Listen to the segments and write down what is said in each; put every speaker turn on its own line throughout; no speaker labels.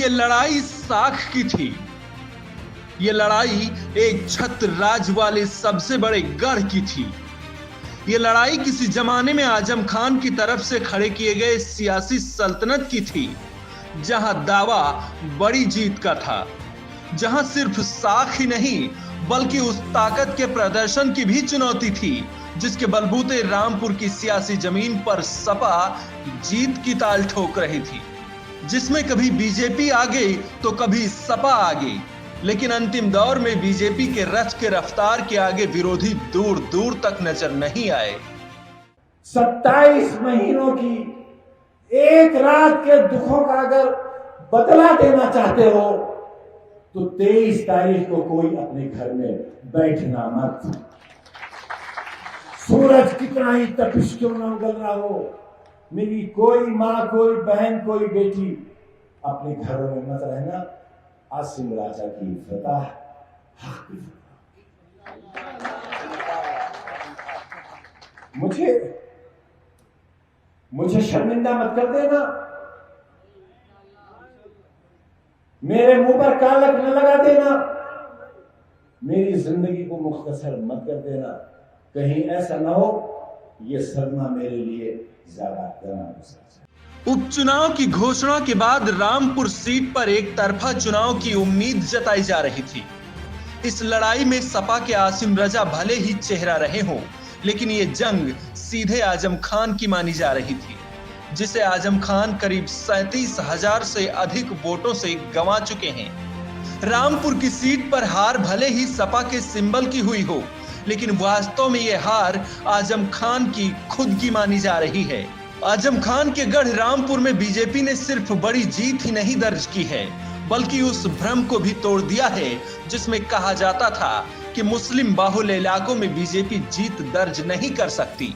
ये लड़ाई साख की थी। ये लड़ाई एक छत्र राज वाले सबसे बड़े गढ़ की थी। ये लड़ाई किसी जमाने में आजम खान की तरफ से खड़े किए गए सियासी सल्तनत की थी, जहां दावा बड़ी जीत का था, जहां सिर्फ साख ही नहीं बल्कि उस ताकत के प्रदर्शन की भी चुनौती थी जिसके बलबूते रामपुर की सियासी जमीन पर सपा जीत की ताल ठोक रही थी, जिसमें कभी बीजेपी आ गई तो कभी सपा आ गई, लेकिन अंतिम दौर में बीजेपी के रथ के रफ्तार के आगे विरोधी दूर दूर तक नजर नहीं आए।
27 महीनों की एक रात के दुखों का अगर बदला देना चाहते हो तो 23 तारीख को कोई अपने घर में बैठना मत। सूरज कितना ही तपिश क्यों न उगल रहा हो, मेरी कोई माँ, कोई बहन, कोई बेटी अपने घरों में मत रहना। आसिम राजा की फतह हक की फतह। मुझे शर्मिंदा मत कर देना, मेरे मुंह पर कालक न लगा देना, मेरी जिंदगी को मुख्तसर मत कर देना। कहीं ऐसा ना हो ये सदमा मेरे लिए ज्यादा गहरा हो सकता है।
उपचुनाव की घोषणा के बाद रामपुर सीट पर एक तरफा चुनाव की उम्मीद जताई जा रही थी। इस लड़ाई में सपा के आसिम रजा भले ही चेहरा रहे हों, लेकिन ये जंग सीधे आजम खान की मानी जा रही थी, जिसे आजम खान करीब 37,000 से अधिक वोटों से गंवा चुके हैं। रामपुर की सीट पर हार भले ही सपा के सिंबल की हुई हो, लेकिन वास्तव में यह हार आजम खान की खुद की मानी जा रही है। आजम खान के गढ़ रामपुर में बीजेपी ने सिर्फ बड़ी जीत ही नहीं दर्ज की है, बल्कि उस भ्रम को भी तोड़ दिया है जिसमें कहा जाता था कि मुस्लिम बाहुल्य इलाकों में बीजेपी जीत दर्ज नहीं कर सकती।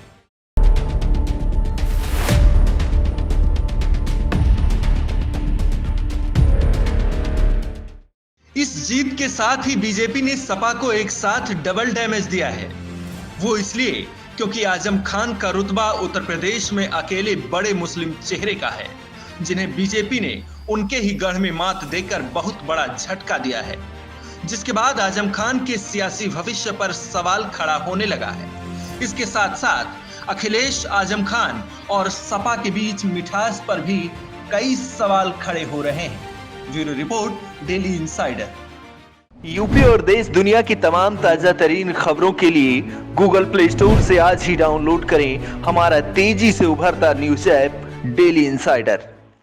इस जीत के साथ ही बीजेपी ने सपा को एक साथ डबल डैमेज दिया है। वो इसलिए क्योंकि आजम खान का रुतबा उत्तर प्रदेश में अकेले बड़े मुस्लिम चेहरे का है, जिन्हें बीजेपी ने उनके ही गढ़ में मात देकर बहुत बड़ा झटका दिया है, जिसके बाद आजम खान के सियासी भविष्य पर सवाल खड़ा होने लगा है। इसके साथ साथ अखिलेश, आजम खान और सपा के बीच मिठास पर भी कई सवाल खड़े हो रहे हैं। Bureau report, daily insider.
UP और देश दुनिया की तमाम ताजा तरीन खबरों के लिए गूगल प्ले स्टोर से आज ही डाउनलोड करें हमारा तेजी से उभरता न्यूज ऐप डेली इंसाइडर।